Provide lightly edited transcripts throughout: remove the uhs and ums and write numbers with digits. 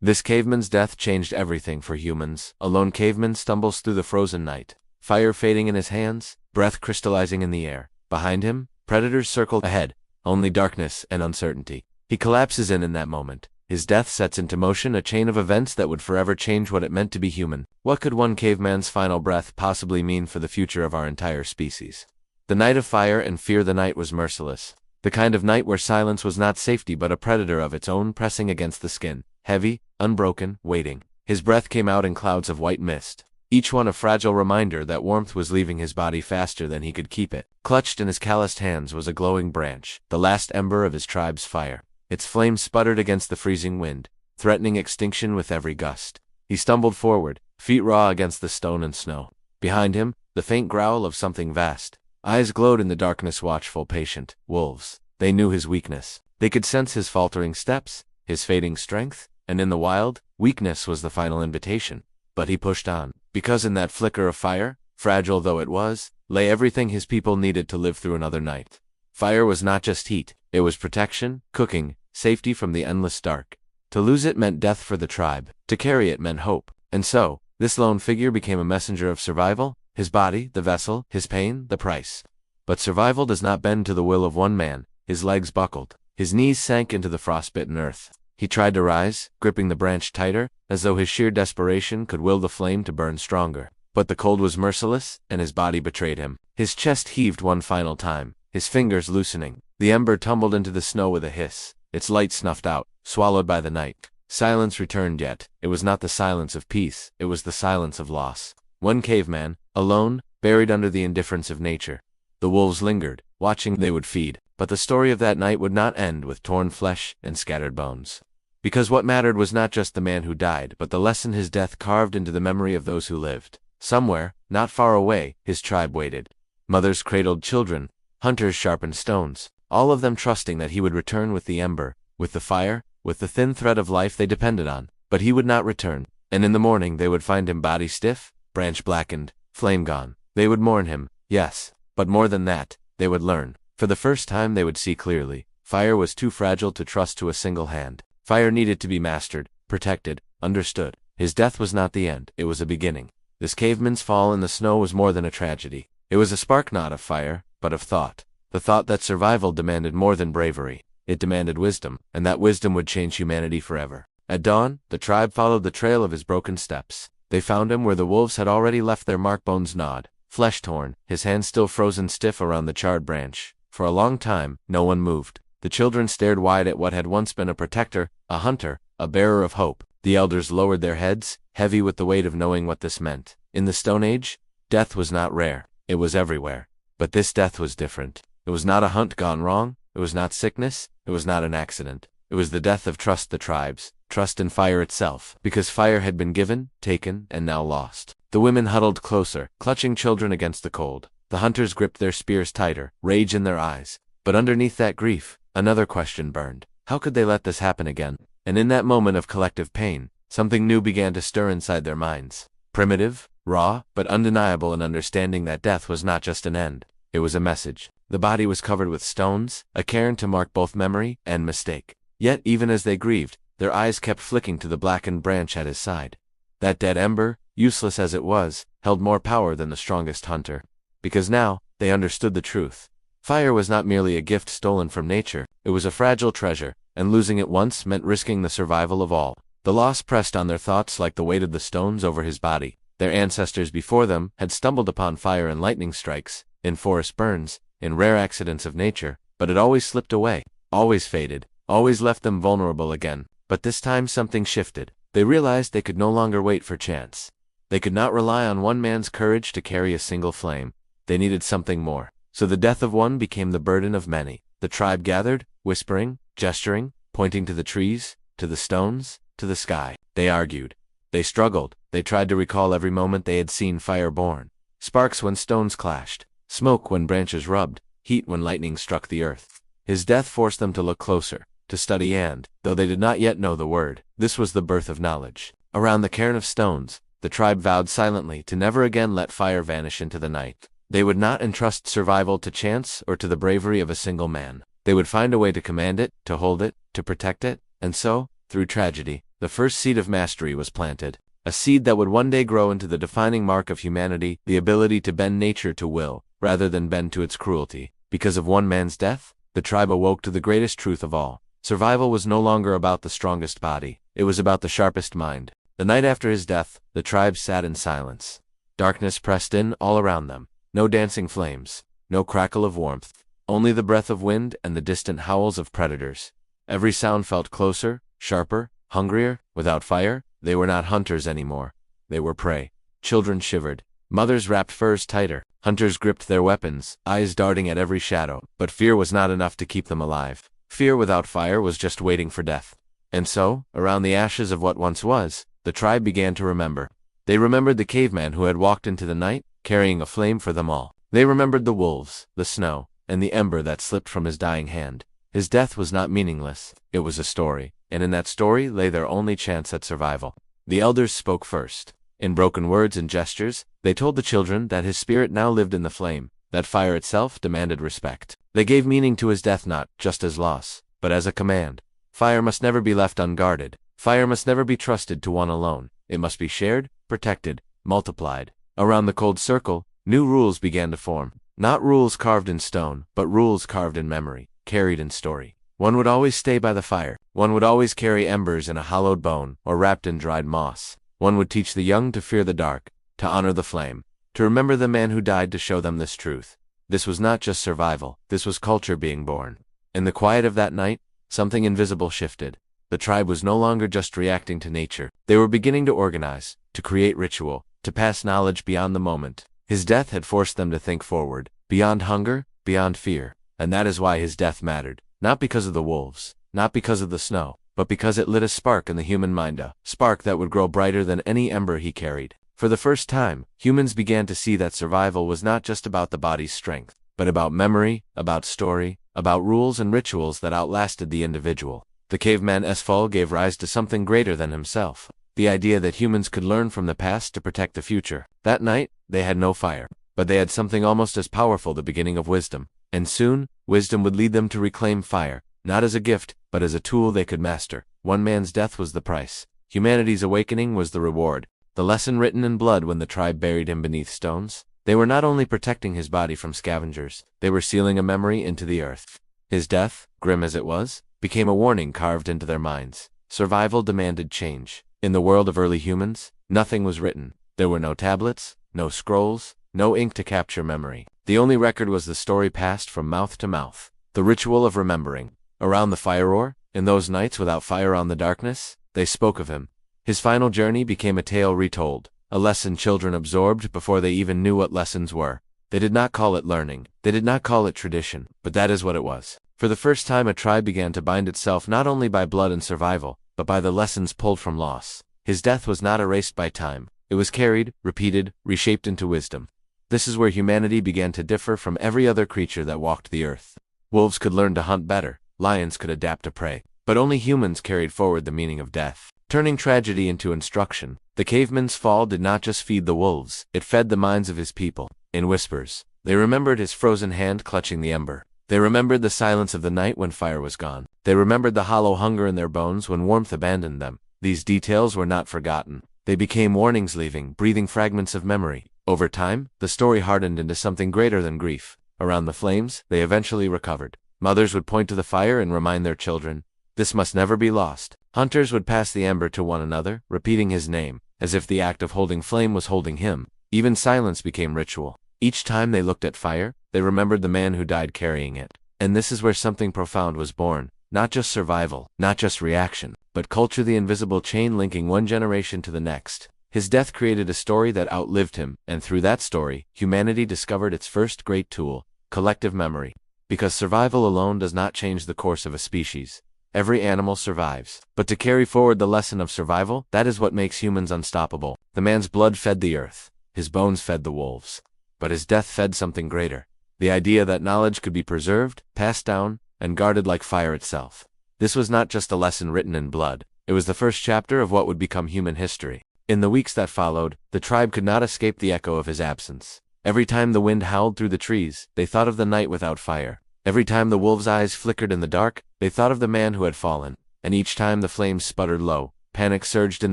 This caveman's death changed everything for humans. A lone caveman stumbles through the frozen night, fire fading in his hands, breath crystallizing in the air. Behind him, predators circle ahead, only darkness and uncertainty. He collapses in that moment. His death sets into motion a chain of events that would forever change what it meant to be human. What could one caveman's final breath possibly mean for the future of our entire species? The night of fire and fear. The night was merciless. The kind of night where silence was not safety but a predator of its own pressing against the skin. Heavy, unbroken, waiting. His breath came out in clouds of white mist, each one a fragile reminder that warmth was leaving his body faster than he could keep it. Clutched in his calloused hands was a glowing branch, the last ember of his tribe's fire. Its flame sputtered against the freezing wind, threatening extinction with every gust. He stumbled forward, feet raw against the stone and snow. Behind him, the faint growl of something vast. Eyes glowed in the darkness, watchful, patient. Wolves. They knew his weakness. They could sense his faltering steps, his fading strength, and in the wild, weakness was the final invitation. But he pushed on, because in that flicker of fire, fragile though it was, lay everything his people needed to live through another night. Fire was not just heat, it was protection, cooking, safety from the endless dark. To lose it meant death for the tribe. To carry it meant hope. And so, this lone figure became a messenger of survival, his body, the vessel, his pain, the price. But survival does not bend to the will of one man. His legs buckled. His knees sank into the frostbitten earth. He tried to rise, gripping the branch tighter, as though his sheer desperation could will the flame to burn stronger. But the cold was merciless, and his body betrayed him. His chest heaved one final time, his fingers loosening. The ember tumbled into the snow with a hiss, its light snuffed out, swallowed by the night. Silence returned, yet it was not the silence of peace, it was the silence of loss. One caveman, alone, buried under the indifference of nature. The wolves lingered, watching. They would feed, but the story of that night would not end with torn flesh and scattered bones. Because what mattered was not just the man who died, but the lesson his death carved into the memory of those who lived. Somewhere, not far away, his tribe waited. Mothers cradled children, hunters sharpened stones, all of them trusting that he would return with the ember, with the fire, with the thin thread of life they depended on. But he would not return, and in the morning they would find him body stiff, branch blackened, flame gone. They would mourn him, yes, but more than that, they would learn. For the first time they would see clearly. Fire was too fragile to trust to a single hand. Fire needed to be mastered, protected, understood. His death was not the end, it was a beginning. This caveman's fall in the snow was more than a tragedy. It was a spark not of fire, but of thought. The thought that survival demanded more than bravery. It demanded wisdom, and that wisdom would change humanity forever. At dawn, the tribe followed the trail of his broken steps. They found him where the wolves had already left their mark. Bones gnawed, flesh torn, his hands still frozen stiff around the charred branch. For a long time, no one moved. The children stared wide at what had once been a protector, a hunter, a bearer of hope. The elders lowered their heads, heavy with the weight of knowing what this meant. In the Stone Age, death was not rare. It was everywhere. But this death was different. It was not a hunt gone wrong. It was not sickness. It was not an accident. It was the death of trust. The tribes, trust in fire itself, because fire had been given, taken, and now lost. The women huddled closer, clutching children against the cold. The hunters gripped their spears tighter, rage in their eyes. But underneath that grief, another question burned. How could they let this happen again? And in that moment of collective pain, something new began to stir inside their minds. Primitive, raw, but undeniable, an understanding that death was not just an end. It was a message. The body was covered with stones, a cairn to mark both memory and mistake. Yet, even as they grieved, their eyes kept flicking to the blackened branch at his side. That dead ember, useless as it was, held more power than the strongest hunter. Because now, they understood the truth. Fire was not merely a gift stolen from nature, it was a fragile treasure, and losing it once meant risking the survival of all. The loss pressed on their thoughts like the weight of the stones over his body. Their ancestors before them had stumbled upon fire in lightning strikes, in forest burns, in rare accidents of nature, but it always slipped away, always faded, always left them vulnerable again. But this time something shifted. They realized they could no longer wait for chance. They could not rely on one man's courage to carry a single flame. They needed something more. So the death of one became the burden of many. The tribe gathered, whispering, gesturing, pointing to the trees, to the stones, to the sky. They argued. They struggled. They tried to recall every moment they had seen fire born. Sparks when stones clashed, smoke when branches rubbed, heat when lightning struck the earth. His death forced them to look closer, to study, and, though they did not yet know the word, this was the birth of knowledge. Around the cairn of stones, the tribe vowed silently to never again let fire vanish into the night. They would not entrust survival to chance or to the bravery of a single man. They would find a way to command it, to hold it, to protect it, and so, through tragedy, the first seed of mastery was planted. A seed that would one day grow into the defining mark of humanity, the ability to bend nature to will, rather than bend to its cruelty. Because of one man's death, the tribe awoke to the greatest truth of all. Survival was no longer about the strongest body, it was about the sharpest mind. The night after his death, the tribe sat in silence. Darkness pressed in all around them. No dancing flames, no crackle of warmth, only the breath of wind and the distant howls of predators. Every sound felt closer, sharper, hungrier. Without fire, they were not hunters anymore. They were prey. Children shivered. Mothers wrapped furs tighter. Hunters gripped their weapons, eyes darting at every shadow. But fear was not enough to keep them alive. Fear without fire was just waiting for death. And so, around the ashes of what once was, the tribe began to remember. They remembered the caveman who had walked into the night, carrying a flame for them all. They remembered the wolves, the snow, and the ember that slipped from his dying hand. His death was not meaningless, it was a story, and in that story lay their only chance at survival. The elders spoke first. In broken words and gestures, they told the children that his spirit now lived in the flame, that fire itself demanded respect. They gave meaning to his death not just as loss, but as a command. Fire must never be left unguarded. Fire must never be trusted to one alone. It must be shared, protected, multiplied. Around the cold circle, new rules began to form. Not rules carved in stone, but rules carved in memory, carried in story. One would always stay by the fire. One would always carry embers in a hollowed bone, or wrapped in dried moss. One would teach the young to fear the dark, to honor the flame, to remember the man who died to show them this truth. This was not just survival, this was culture being born. In the quiet of that night, something invisible shifted. The tribe was no longer just reacting to nature. They were beginning to organize, to create ritual, to pass knowledge beyond the moment. His death had forced them to think forward, beyond hunger, beyond fear. And that is why his death mattered. Not because of the wolves, not because of the snow, but because it lit a spark in the human mind, a spark that would grow brighter than any ember he carried. For the first time, humans began to see that survival was not just about the body's strength, but about memory, about story, about rules and rituals that outlasted the individual. The caveman's fall gave rise to something greater than himself, the idea that humans could learn from the past to protect the future. That night, they had no fire, but they had something almost as powerful, the beginning of wisdom. And soon, wisdom would lead them to reclaim fire, not as a gift, but as a tool they could master. One man's death was the price. Humanity's awakening was the reward. The lesson written in blood when the tribe buried him beneath stones. They were not only protecting his body from scavengers, they were sealing a memory into the earth. His death, grim as it was, became a warning carved into their minds. Survival demanded change. In the world of early humans, nothing was written. There were no tablets, no scrolls, no ink to capture memory. The only record was the story passed from mouth to mouth. The ritual of remembering. Around the fire roar, in those nights without fire on the darkness, they spoke of him. His final journey became a tale retold, a lesson children absorbed before they even knew what lessons were. They did not call it learning. They did not call it tradition, but that is what it was. For the first time, a tribe began to bind itself not only by blood and survival, but by the lessons pulled from loss. His death was not erased by time. It was carried, repeated, reshaped into wisdom. This is where humanity began to differ from every other creature that walked the earth. Wolves could learn to hunt better, lions could adapt to prey, but only humans carried forward the meaning of death, turning tragedy into instruction. The caveman's fall did not just feed the wolves, it fed the minds of his people. In whispers, they remembered his frozen hand clutching the ember. They remembered the silence of the night when fire was gone. They remembered the hollow hunger in their bones when warmth abandoned them. These details were not forgotten. They became warnings, leaving, breathing fragments of memory. Over time, the story hardened into something greater than grief. Around the flames, they eventually recovered. Mothers would point to the fire and remind their children, "This must never be lost." Hunters would pass the ember to one another, repeating his name, as if the act of holding flame was holding him. Even silence became ritual. Each time they looked at fire, they remembered the man who died carrying it. And this is where something profound was born. Not just survival, not just reaction, but culture, the invisible chain linking one generation to the next. His death created a story that outlived him, and through that story, humanity discovered its first great tool, collective memory. Because survival alone does not change the course of a species. Every animal survives. But to carry forward the lesson of survival, that is what makes humans unstoppable. The man's blood fed the earth. His bones fed the wolves. But his death fed something greater. The idea that knowledge could be preserved, passed down, and guarded like fire itself. This was not just a lesson written in blood. It was the first chapter of what would become human history. In the weeks that followed, the tribe could not escape the echo of his absence. Every time the wind howled through the trees, they thought of the night without fire. Every time the wolves' eyes flickered in the dark, they thought of the man who had fallen. And each time the flames sputtered low, Panic surged in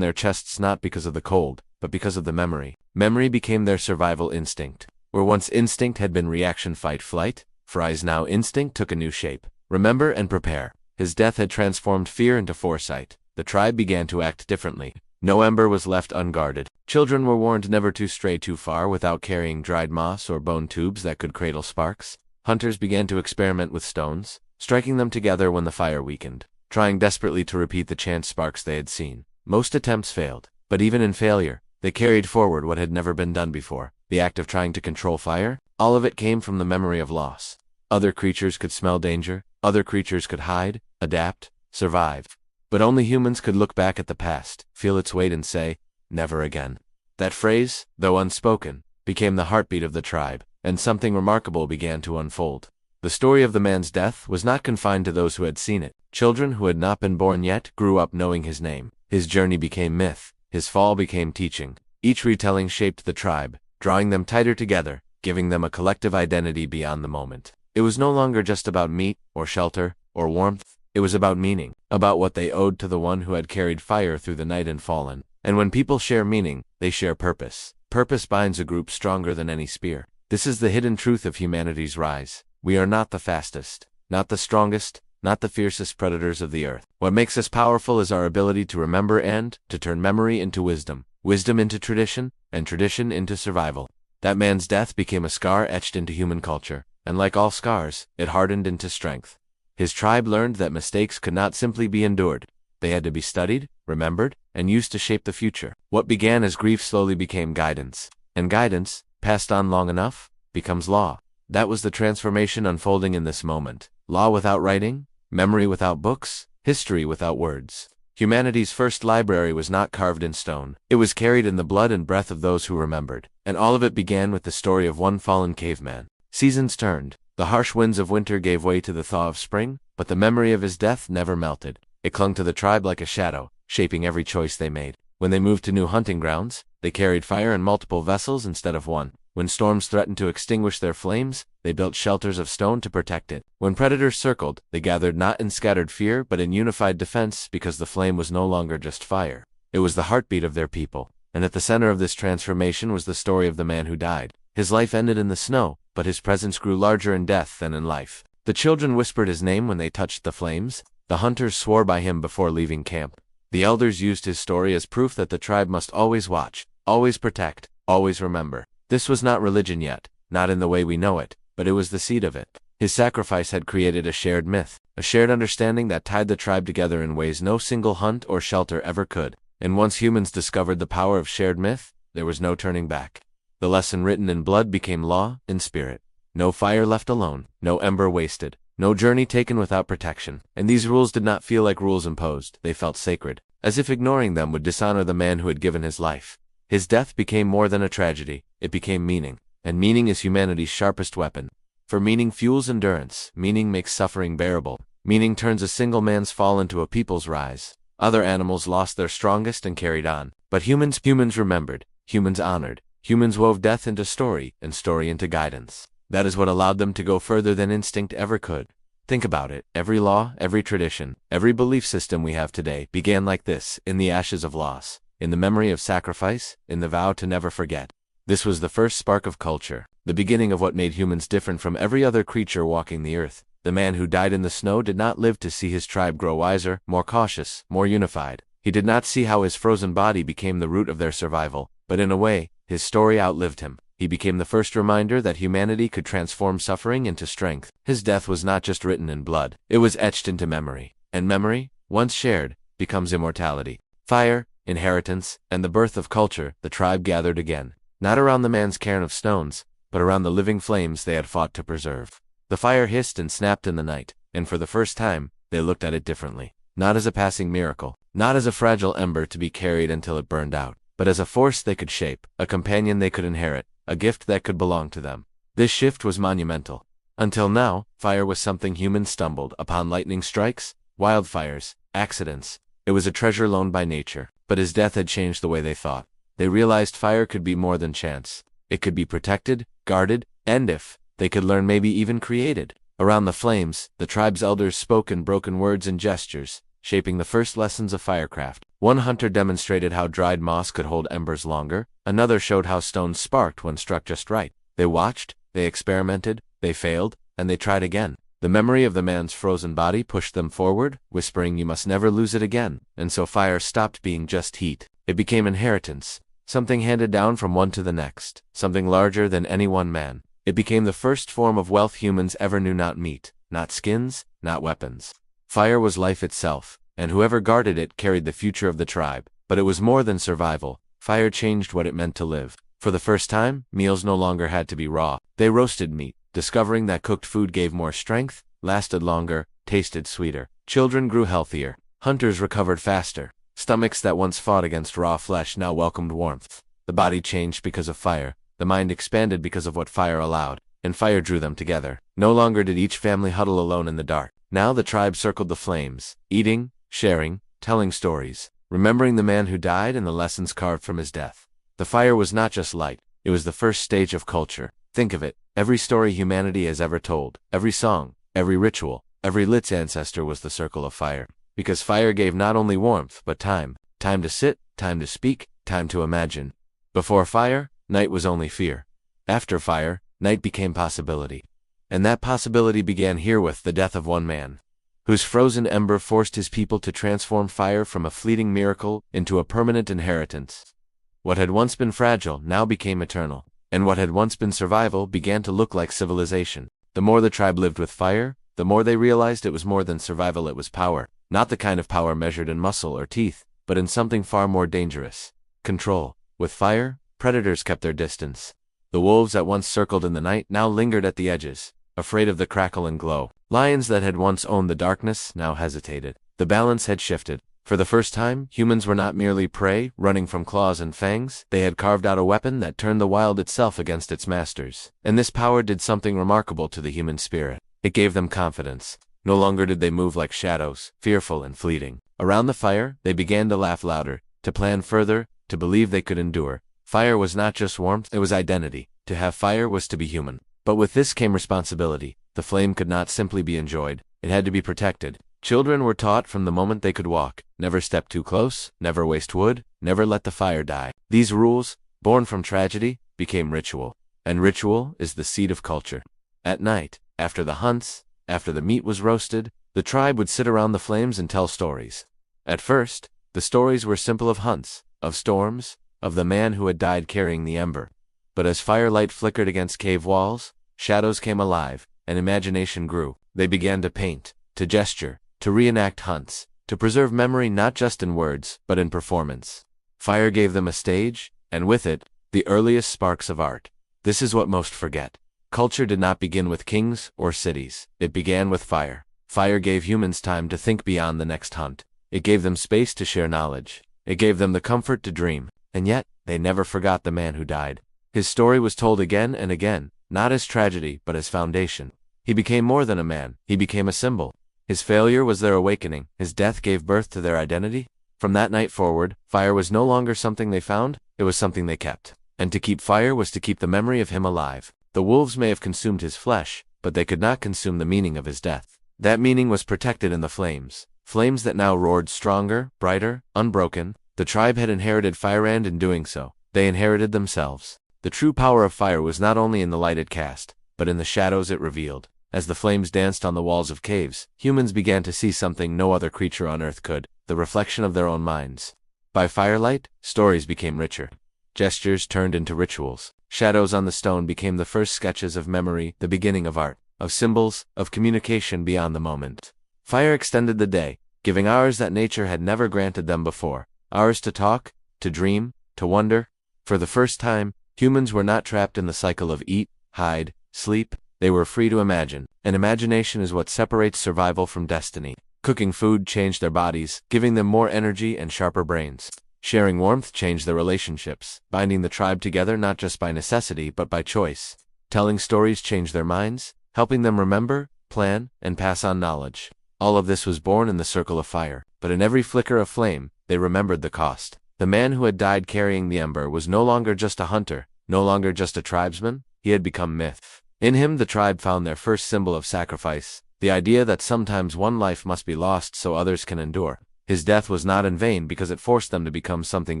their chests not because of the cold, but because of the memory. Memory became their survival instinct. Where once instinct had been reaction fight flight, Fry's now instinct took a new shape. Remember and prepare. His death had transformed fear into foresight. The tribe began to act differently. No ember was left unguarded. Children were warned never to stray too far without carrying dried moss or bone tubes that could cradle sparks. Hunters began to experiment with stones, striking them together when the fire weakened, trying desperately to repeat the chance sparks they had seen. Most attempts failed, but even in failure, they carried forward what had never been done before. The act of trying to control fire, all of it came from the memory of loss. Other creatures could smell danger, other creatures could hide, adapt, survive. But only humans could look back at the past, feel its weight and say, never again. That phrase, though unspoken, became the heartbeat of the tribe, and something remarkable began to unfold. The story of the man's death was not confined to those who had seen it. Children who had not been born yet grew up knowing his name. His journey became myth, his fall became teaching. Each retelling shaped the tribe, drawing them tighter together, giving them a collective identity beyond the moment. It was no longer just about meat, or shelter, or warmth. It was about meaning, about what they owed to the one who had carried fire through the night and fallen. And when people share meaning, they share purpose. Purpose binds a group stronger than any spear. This is the hidden truth of humanity's rise. We are not the fastest, not the strongest, not the fiercest predators of the earth. What makes us powerful is our ability to remember and to turn memory into wisdom, wisdom into tradition, and tradition into survival. That man's death became a scar etched into human culture, and like all scars, it hardened into strength. His tribe learned that mistakes could not simply be endured. They had to be studied, remembered, and used to shape the future. What began as grief slowly became guidance. And guidance, passed on long enough, becomes law. That was the transformation unfolding in this moment. Law without writing, memory without books, history without words. Humanity's first library was not carved in stone. It was carried in the blood and breath of those who remembered. And all of it began with the story of one fallen caveman. Seasons turned. The harsh winds of winter gave way to the thaw of spring, but the memory of his death never melted. It clung to the tribe like a shadow, shaping every choice they made. When they moved to new hunting grounds, they carried fire in multiple vessels instead of one. When storms threatened to extinguish their flames, they built shelters of stone to protect it. When predators circled, they gathered not in scattered fear but in unified defense because the flame was no longer just fire. It was the heartbeat of their people. And at the center of this transformation was the story of the man who died. His life ended in the snow, but his presence grew larger in death than in life. The children whispered his name when they touched the flames. The hunters swore by him before leaving camp. The elders used his story as proof that the tribe must always watch, always protect, always remember. This was not religion yet, not in the way we know it, but it was the seed of it. His sacrifice had created a shared myth, a shared understanding that tied the tribe together in ways no single hunt or shelter ever could. And once humans discovered the power of shared myth, there was no turning back. The lesson written in blood became law in spirit. No fire left alone, no ember wasted, no journey taken without protection. And these rules did not feel like rules imposed, they felt sacred, as if ignoring them would dishonor the man who had given his life. His death became more than a tragedy, it became meaning. And meaning is humanity's sharpest weapon. For meaning fuels endurance, meaning makes suffering bearable, meaning turns a single man's fall into a people's rise. Other animals lost their strongest and carried on. But humans remembered, humans honored, humans wove death into story, and story into guidance. That is what allowed them to go further than instinct ever could. Think about it, every law, every tradition, every belief system we have today began like this, in the ashes of loss, in the memory of sacrifice, in the vow to never forget. This was the first spark of culture, the beginning of what made humans different from every other creature walking the earth. The man who died in the snow did not live to see his tribe grow wiser, more cautious, more unified. He did not see how his frozen body became the root of their survival, but in a way, his story outlived him. He became the first reminder that humanity could transform suffering into strength. His death was not just written in blood, it was etched into memory. And memory, once shared, becomes immortality. Fire, inheritance, and the birth of culture, the tribe gathered again. Not around the man's cairn of stones, but around the living flames they had fought to preserve. The fire hissed and snapped in the night, and for the first time, they looked at it differently. Not as a passing miracle, not as a fragile ember to be carried until it burned out, but as a force they could shape, a companion they could inherit, a gift that could belong to them. This shift was monumental. Until now, fire was something humans stumbled upon: lightning strikes, wildfires, accidents. It was a treasure loaned by nature, but his death had changed the way they thought. They realized fire could be more than chance. It could be protected, guarded, and if they could learn, maybe even created. Around the flames, the tribe's elders spoke in broken words and gestures, shaping the first lessons of firecraft. One hunter demonstrated how dried moss could hold embers longer, another showed how stones sparked when struck just right. They watched, they experimented, they failed, and they tried again. The memory of the man's frozen body pushed them forward, whispering, "You must never lose it again." And so fire stopped being just heat. It became inheritance, something handed down from one to the next, something larger than any one man. It became the first form of wealth humans ever knew, not meat, not skins, not weapons. Fire was life itself, and whoever guarded it carried the future of the tribe. But it was more than survival. Fire changed what it meant to live. For the first time, meals no longer had to be raw. They roasted meat, discovering that cooked food gave more strength, lasted longer, tasted sweeter. Children grew healthier. Hunters recovered faster. Stomachs that once fought against raw flesh now welcomed warmth. The body changed because of fire. The mind expanded because of what fire allowed, and fire drew them together. No longer did each family huddle alone in the dark. Now the tribe circled the flames, eating, sharing, telling stories, remembering the man who died and the lessons carved from his death. The fire was not just light, it was the first stage of culture. Think of it, every story humanity has ever told, every song, every ritual, every lit's ancestor was the circle of fire. Because fire gave not only warmth, but time. Time to sit, time to speak, time to imagine. Before fire, night was only fear. After fire, night became possibility. And that possibility began here with the death of one man, whose frozen ember forced his people to transform fire from a fleeting miracle into a permanent inheritance. What had once been fragile now became eternal, and what had once been survival began to look like civilization. The more the tribe lived with fire, the more they realized it was more than survival, it was power. Not the kind of power measured in muscle or teeth, but in something far more dangerous: control. With fire, predators kept their distance. The wolves that once circled in the night now lingered at the edges, afraid of the crackle and glow. Lions that had once owned the darkness now hesitated. The balance had shifted. For the first time, humans were not merely prey, running from claws and fangs. They had carved out a weapon that turned the wild itself against its masters. And this power did something remarkable to the human spirit. It gave them confidence. No longer did they move like shadows, fearful and fleeting. Around the fire, they began to laugh louder, to plan further, to believe they could endure. Fire was not just warmth, it was identity. To have fire was to be human. But with this came responsibility. The flame could not simply be enjoyed. It had to be protected. Children were taught from the moment they could walk: never step too close, never waste wood, never let the fire die. These rules, born from tragedy, became ritual. And ritual is the seed of culture. At night, after the hunts, after the meat was roasted, the tribe would sit around the flames and tell stories. At first, the stories were simple: of hunts, of storms, of the man who had died carrying the ember. But as firelight flickered against cave walls, shadows came alive, and imagination grew. They began to paint, to gesture, to reenact hunts, to preserve memory not just in words, but in performance. Fire gave them a stage, and with it, the earliest sparks of art. This is what most forget. Culture did not begin with kings or cities. It began with fire. Fire gave humans time to think beyond the next hunt. It gave them space to share knowledge. It gave them the comfort to dream. And yet, they never forgot the man who died. His story was told again and again, not as tragedy, but as foundation. He became more than a man. He became a symbol. His failure was their awakening. His death gave birth to their identity. From that night forward, fire was no longer something they found, it was something they kept. And to keep fire was to keep the memory of him alive. The wolves may have consumed his flesh, but they could not consume the meaning of his death. That meaning was protected in the flames. Flames that now roared stronger, brighter, unbroken. The tribe had inherited fire, and in doing so, they inherited themselves. The true power of fire was not only in the light it cast, but in the shadows it revealed. As the flames danced on the walls of caves, humans began to see something no other creature on earth could: the reflection of their own minds. By firelight, stories became richer. Gestures turned into rituals. Shadows on the stone became the first sketches of memory, the beginning of art, of symbols, of communication beyond the moment. Fire extended the day, giving hours that nature had never granted them before. Hours to talk, to dream, to wonder. For the first time, humans were not trapped in the cycle of eat, hide, sleep. They were free to imagine, and imagination is what separates survival from destiny. Cooking food changed their bodies, giving them more energy and sharper brains. Sharing warmth changed their relationships, binding the tribe together not just by necessity but by choice. Telling stories changed their minds, helping them remember, plan, and pass on knowledge. All of this was born in the circle of fire, but in every flicker of flame, they remembered the cost. The man who had died carrying the ember was no longer just a hunter, no longer just a tribesman, he had become myth. In him the tribe found their first symbol of sacrifice, the idea that sometimes one life must be lost so others can endure. His death was not in vain because it forced them to become something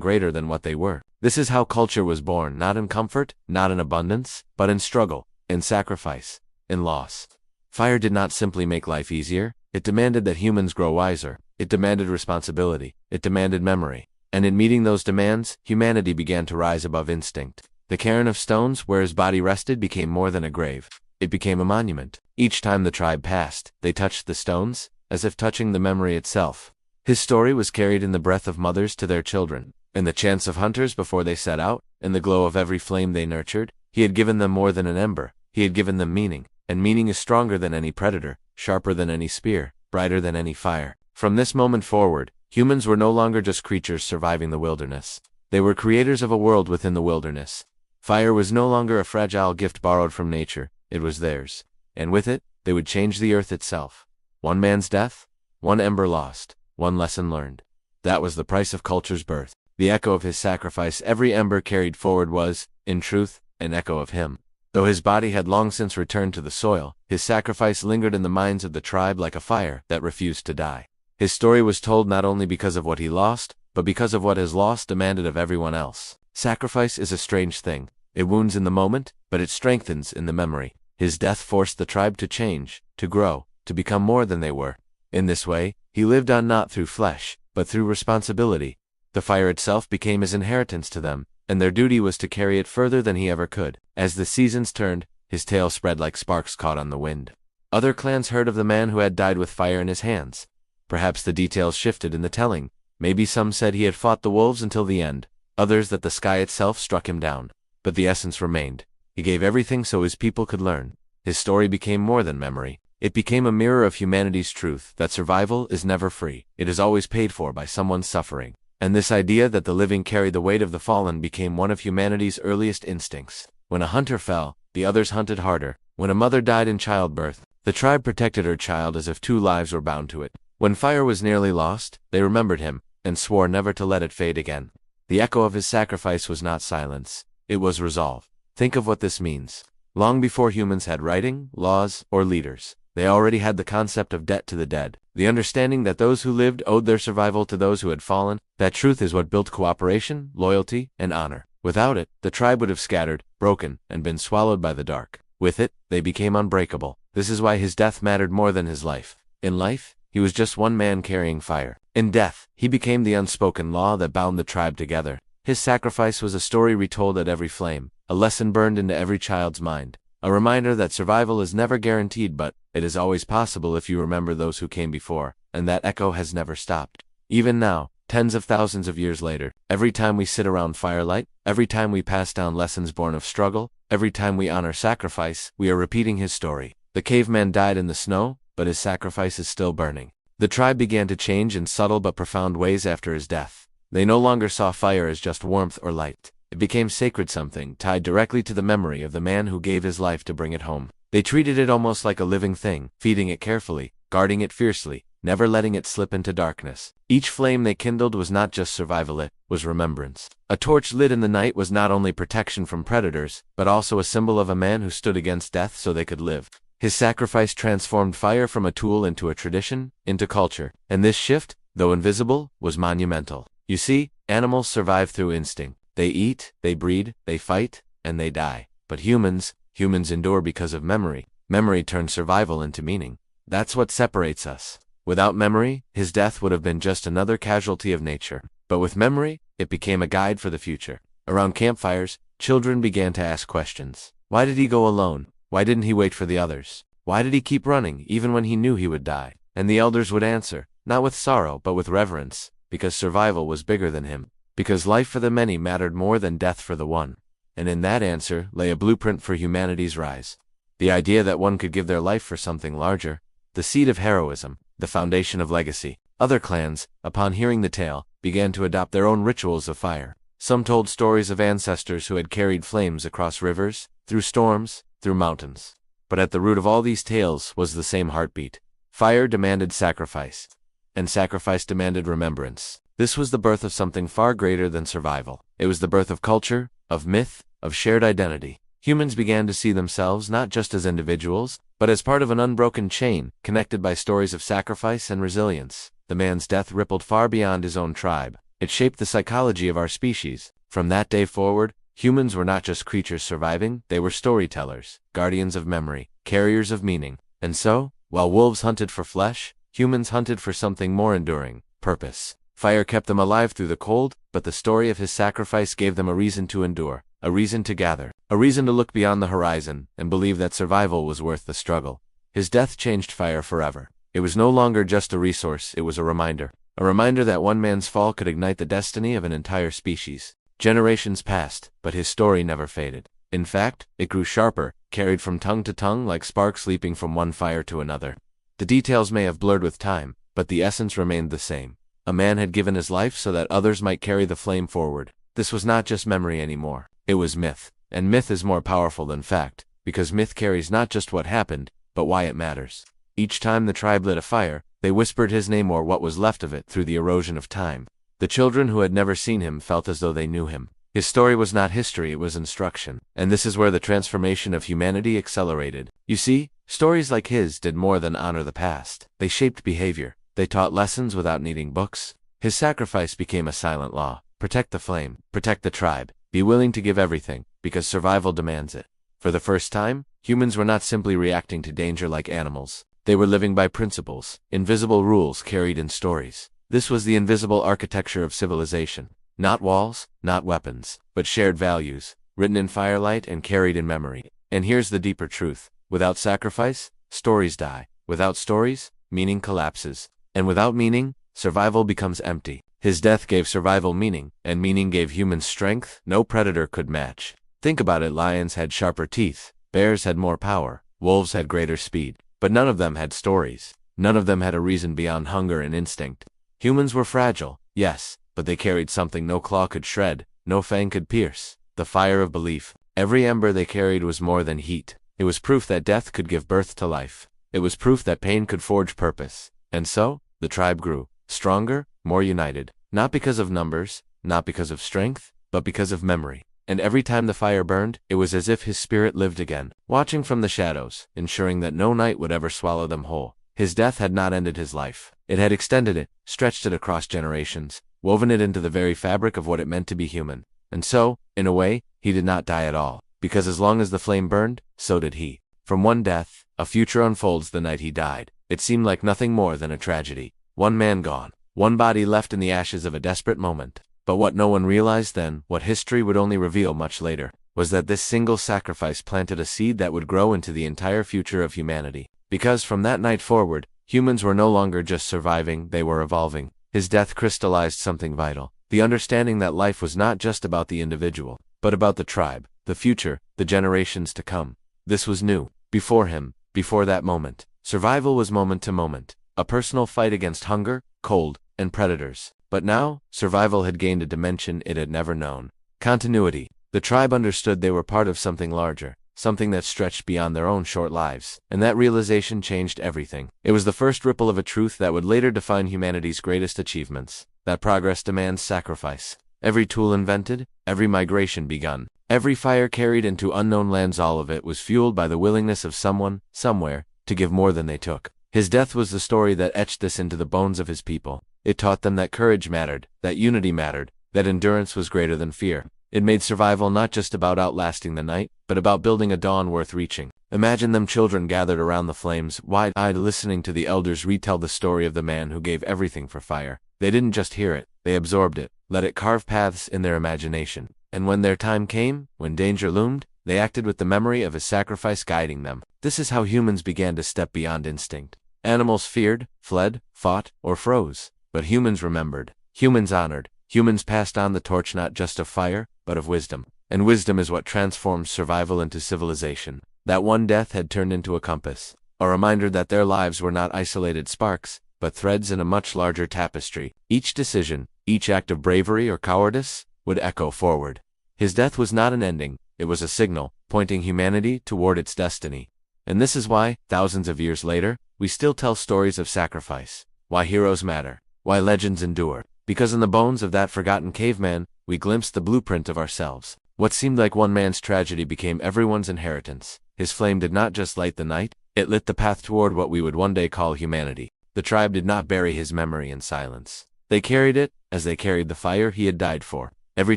greater than what they were. This is how culture was born, not in comfort, not in abundance, but in struggle, in sacrifice, in loss. Fire did not simply make life easier, it demanded that humans grow wiser, it demanded responsibility, it demanded memory. And in meeting those demands, humanity began to rise above instinct. The cairn of stones where his body rested became more than a grave. It became a monument. Each time the tribe passed, they touched the stones, as if touching the memory itself. His story was carried in the breath of mothers to their children, in the chants of hunters before they set out, in the glow of every flame they nurtured. He had given them more than an ember, he had given them meaning, and meaning is stronger than any predator, sharper than any spear, brighter than any fire. From this moment forward, humans were no longer just creatures surviving the wilderness. They were creators of a world within the wilderness. Fire was no longer a fragile gift borrowed from nature, it was theirs. And with it, they would change the earth itself. One man's death, one ember lost, one lesson learned. That was the price of culture's birth. The echo of his sacrifice every ember carried forward was, in truth, an echo of him. Though his body had long since returned to the soil, his sacrifice lingered in the minds of the tribe like a fire that refused to die. His story was told not only because of what he lost, but because of what his loss demanded of everyone else. Sacrifice is a strange thing. It wounds in the moment, but it strengthens in the memory. His death forced the tribe to change, to grow, to become more than they were. In this way, he lived on not through flesh, but through responsibility. The fire itself became his inheritance to them, and their duty was to carry it further than he ever could. As the seasons turned, his tale spread like sparks caught on the wind. Other clans heard of the man who had died with fire in his hands. Perhaps the details shifted in the telling. Maybe some said he had fought the wolves until the end, others that the sky itself struck him down. But the essence remained. He gave everything so his people could learn. His story became more than memory. It became a mirror of humanity's truth, that survival is never free. It is always paid for by someone's suffering. And this idea that the living carry the weight of the fallen became one of humanity's earliest instincts. When a hunter fell, the others hunted harder. When a mother died in childbirth, the tribe protected her child as if two lives were bound to it. When fire was nearly lost, they remembered him, and swore never to let it fade again. The echo of his sacrifice was not silence. It was resolve. Think of what this means. Long before humans had writing, laws, or leaders, they already had the concept of debt to the dead, the understanding that those who lived owed their survival to those who had fallen. That truth is what built cooperation, loyalty, and honor. Without it, the tribe would have scattered, broken, and been swallowed by the dark. With it, they became unbreakable. This is why his death mattered more than his life. In life, he was just one man carrying fire. In death, he became the unspoken law that bound the tribe together. His sacrifice was a story retold at every flame, a lesson burned into every child's mind, a reminder that survival is never guaranteed, but it is always possible if you remember those who came before, and that echo has never stopped. Even now, tens of thousands of years later, every time we sit around firelight, every time we pass down lessons born of struggle, every time we honor sacrifice, we are repeating his story. The caveman died in the snow, but his sacrifice is still burning. The tribe began to change in subtle but profound ways after his death. They no longer saw fire as just warmth or light. It became sacred, something tied directly to the memory of the man who gave his life to bring it home. They treated it almost like a living thing, feeding it carefully, guarding it fiercely, never letting it slip into darkness. Each flame they kindled was not just survival, it was remembrance. A torch lit in the night was not only protection from predators, but also a symbol of a man who stood against death so they could live. His sacrifice transformed fire from a tool into a tradition, into culture. And this shift, though invisible, was monumental. You see, animals survive through instinct. They eat, they breed, they fight, and they die. But humans endure because of memory. Memory turns survival into meaning. That's what separates us. Without memory, his death would have been just another casualty of nature. But with memory, it became a guide for the future. Around campfires, children began to ask questions. Why did he go alone? Why didn't he wait for the others? Why did he keep running, even when he knew he would die? And the elders would answer, not with sorrow, but with reverence, because survival was bigger than him. Because life for the many mattered more than death for the one. And in that answer lay a blueprint for humanity's rise. The idea that one could give their life for something larger. The seed of heroism, the foundation of legacy. Other clans, upon hearing the tale, began to adopt their own rituals of fire. Some told stories of ancestors who had carried flames across rivers, through storms, through mountains. But at the root of all these tales was the same heartbeat. Fire demanded sacrifice, and sacrifice demanded remembrance. This was the birth of something far greater than survival. It was the birth of culture, of myth, of shared identity. Humans began to see themselves not just as individuals, but as part of an unbroken chain, connected by stories of sacrifice and resilience. the man's death rippled far beyond his own tribe. It shaped the psychology of our species. From that day forward, humans were not just creatures surviving, they were storytellers, guardians of memory, carriers of meaning. And so, while wolves hunted for flesh, humans hunted for something more enduring: purpose. Fire kept them alive through the cold, but the story of his sacrifice gave them a reason to endure, a reason to gather, a reason to look beyond the horizon and believe that survival was worth the struggle. His death changed fire forever. It was no longer just a resource, it was a reminder that one man's fall could ignite the destiny of an entire species. Generations passed, but his story never faded. In fact, it grew sharper, carried from tongue to tongue like sparks leaping from one fire to another. The details may have blurred with time, but the essence remained the same. A man had given his life so that others might carry the flame forward. This was not just memory anymore. It was myth. And myth is more powerful than fact, because myth carries not just what happened, but why it matters. Each time the tribe lit a fire, they whispered his name or what was left of it through the erosion of time. The children who had never seen him felt as though they knew him. His story was not history, it was instruction. And this is where the transformation of humanity accelerated. You see, stories like his did more than honor the past. They shaped behavior. They taught lessons without needing books. His sacrifice became a silent law. Protect the flame, protect the tribe, be willing to give everything, because survival demands it. For the first time, humans were not simply reacting to danger like animals. They were living by principles, invisible rules carried in stories. This was the invisible architecture of civilization. Not walls, not weapons, but shared values, written in firelight and carried in memory. And here's the deeper truth. Without sacrifice, stories die. Without stories, meaning collapses. And without meaning, survival becomes empty. His death gave survival meaning, and meaning gave humans strength no predator could match. Think about it: lions had sharper teeth, bears had more power, wolves had greater speed, but none of them had stories. None of them had a reason beyond hunger and instinct. Humans were fragile, yes, but they carried something no claw could shred, no fang could pierce: the fire of belief. Every ember they carried was more than heat. It was proof that death could give birth to life. It was proof that pain could forge purpose. And so, the tribe grew, stronger, more united, not because of numbers, not because of strength, but because of memory. And every time the fire burned, it was as if his spirit lived again, watching from the shadows, ensuring that no night would ever swallow them whole. His death had not ended his life. It had extended it, stretched it across generations, woven it into the very fabric of what it meant to be human. And so, in a way, he did not die at all, because as long as the flame burned, so did he. From one death, a future unfolds. The night he died, it seemed like nothing more than a tragedy. One man gone, one body left in the ashes of a desperate moment. But what no one realized then, what history would only reveal much later, was that this single sacrifice planted a seed that would grow into the entire future of humanity. Because from that night forward, humans were no longer just surviving, they were evolving. His death crystallized something vital: the understanding that life was not just about the individual, but about the tribe, the future, the generations to come. This was new. Before him, before that moment, survival was moment to moment, a personal fight against hunger, cold, and predators. But now, survival had gained a dimension it had never known: continuity. The tribe understood they were part of something larger, something that stretched beyond their own short lives. And that realization changed everything. It was the first ripple of a truth that would later define humanity's greatest achievements: that progress demands sacrifice. Every tool invented, every migration begun, every fire carried into unknown lands, all of it was fueled by the willingness of someone, somewhere, to give more than they took. His death was the story that etched this into the bones of his people. It taught them that courage mattered, that unity mattered, that endurance was greater than fear. It made survival not just about outlasting the night, but about building a dawn worth reaching. Imagine them children gathered around the flames, wide-eyed, listening to the elders retell the story of the man who gave everything for fire. They didn't just hear it, they absorbed it, let it carve paths in their imagination. And when their time came, when danger loomed, they acted with the memory of his sacrifice guiding them. This is how humans began to step beyond instinct. Animals feared, fled, fought, or froze. But humans remembered, humans honored, humans passed on the torch not just of fire, but of wisdom. And wisdom is what transforms survival into civilization. That one death had turned into a compass, a reminder that their lives were not isolated sparks, but threads in a much larger tapestry. Each decision, each act of bravery or cowardice, would echo forward. His death was not an ending, it was a signal, pointing humanity toward its destiny. And this is why, thousands of years later, we still tell stories of sacrifice. Why heroes matter. Why legends endure. Because in the bones of that forgotten caveman, we glimpsed the blueprint of ourselves. What seemed like one man's tragedy became everyone's inheritance. His flame did not just light the night, it lit the path toward what we would one day call humanity. The tribe did not bury his memory in silence. They carried it, as they carried the fire he had died for. Every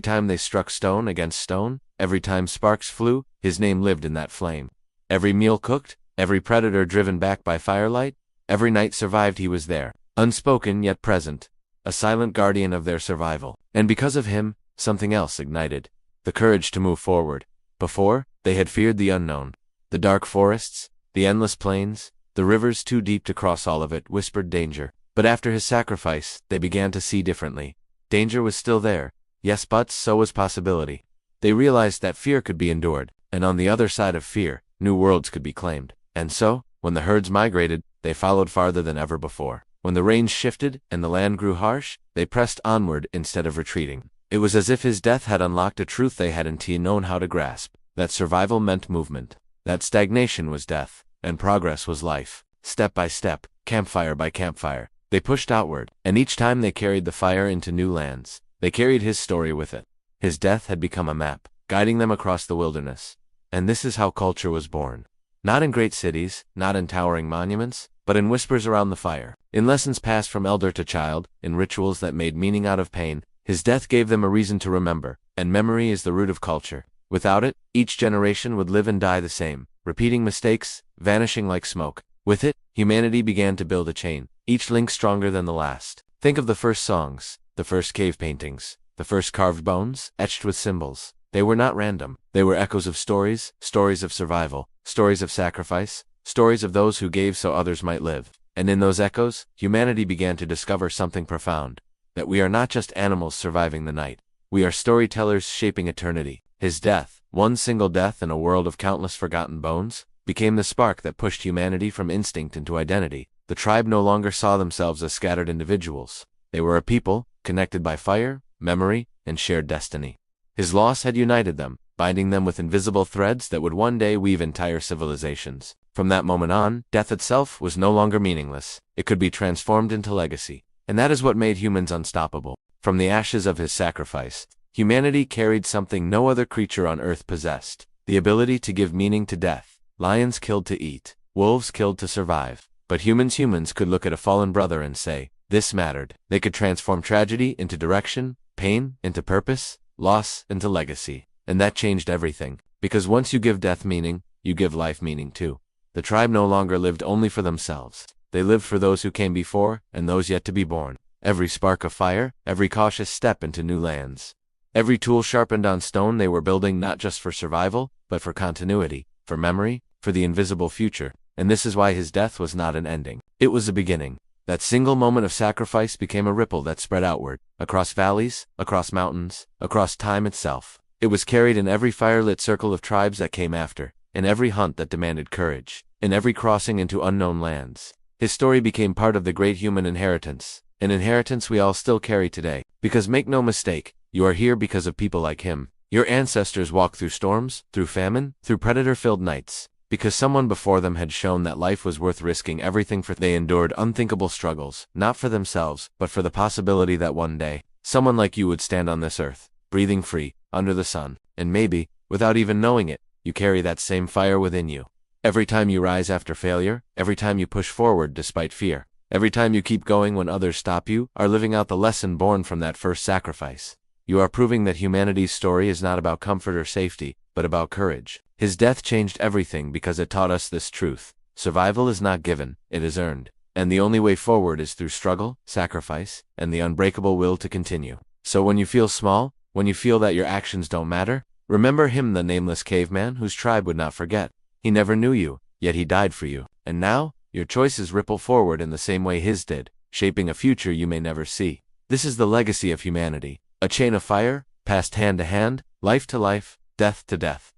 time they struck stone against stone, every time sparks flew, his name lived in that flame. Every meal cooked, every predator driven back by firelight, every night survived, he was there, unspoken yet present, a silent guardian of their survival. And because of him, something else ignited. The courage to move forward. Before, they had feared the unknown. The dark forests, the endless plains, the rivers too deep to cross, all of it whispered danger. But after his sacrifice, they began to see differently. Danger was still there, yes, but so was possibility. They realized that fear could be endured, and on the other side of fear, new worlds could be claimed. And so, when the herds migrated, they followed farther than ever before. When the rains shifted and the land grew harsh, they pressed onward instead of retreating. It was as if his death had unlocked a truth they hadn't known how to grasp, that survival meant movement, that stagnation was death, and progress was life. Step by step, campfire by campfire, they pushed outward, and each time they carried the fire into new lands, they carried his story with it. His death had become a map, guiding them across the wilderness. And this is how culture was born. Not in great cities, not in towering monuments, but in whispers around the fire, in lessons passed from elder to child, in rituals that made meaning out of pain. His death gave them a reason to remember, and memory is the root of culture. Without it, each generation would live and die the same, repeating mistakes, vanishing like smoke. With it, humanity began to build a chain, each link stronger than the last. Think of the first songs, the first cave paintings, the first carved bones, etched with symbols. They were not random. They were echoes of stories, stories of survival, stories of sacrifice, stories of those who gave so others might live. And in those echoes, humanity began to discover something profound. That we are not just animals surviving the night. We are storytellers shaping eternity. His death, one single death in a world of countless forgotten bones, became the spark that pushed humanity from instinct into identity. The tribe no longer saw themselves as scattered individuals. They were a people, connected by fire, memory, and shared destiny. His loss had united them, binding them with invisible threads that would one day weave entire civilizations. From that moment on, death itself was no longer meaningless. It could be transformed into legacy. And that is what made humans unstoppable. From the ashes of his sacrifice, humanity carried something no other creature on earth possessed: the ability to give meaning to death. Lions killed to eat, wolves killed to survive. But humans could look at a fallen brother and say, this mattered. They could transform tragedy into direction, pain into purpose, loss into legacy. And that changed everything. Because once you give death meaning, you give life meaning too. The tribe no longer lived only for themselves. They lived for those who came before, and those yet to be born. Every spark of fire, every cautious step into new lands. Every tool sharpened on stone, they were building not just for survival, but for continuity, for memory, for the invisible future. And this is why his death was not an ending. It was a beginning. That single moment of sacrifice became a ripple that spread outward, across valleys, across mountains, across time itself. It was carried in every firelit circle of tribes that came after, in every hunt that demanded courage, in every crossing into unknown lands. His story became part of the great human inheritance, an inheritance we all still carry today. Because make no mistake, you are here because of people like him. Your ancestors walked through storms, through famine, through predator-filled nights. Because someone before them had shown that life was worth risking everything for. They endured unthinkable struggles, not for themselves, but for the possibility that one day, someone like you would stand on this earth, breathing free, under the sun. And maybe, without even knowing it, you carry that same fire within you. Every time you rise after failure, every time you push forward despite fear, every time you keep going when others stop you, are living out the lesson born from that first sacrifice. You are proving that humanity's story is not about comfort or safety, but about courage. His death changed everything because it taught us this truth. Survival is not given, it is earned. And the only way forward is through struggle, sacrifice, and the unbreakable will to continue. So when you feel small, when you feel that your actions don't matter, remember him, the nameless caveman whose tribe would not forget. He never knew you, yet he died for you. And now, your choices ripple forward in the same way his did, shaping a future you may never see. This is the legacy of humanity. A chain of fire, passed hand to hand, life to life, death to death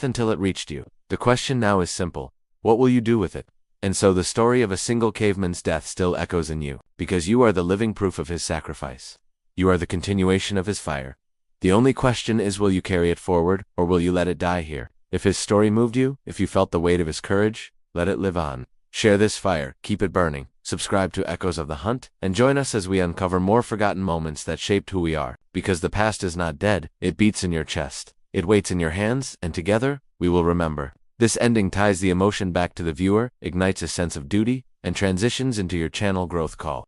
until it reached you. The question now is simple. What will you do with it? And so the story of a single caveman's death still echoes in you, because you are the living proof of his sacrifice. You are the continuation of his fire. The only question is, will you carry it forward, or will you let it die here? If his story moved you, if you felt the weight of his courage, let it live on. Share this fire, keep it burning, subscribe to Echoes of the Hunt, and join us as we uncover more forgotten moments that shaped who we are. Because the past is not dead, it beats in your chest. It waits in your hands, and together, we will remember. This ending ties the emotion back to the viewer, ignites a sense of duty, and transitions into your channel growth call.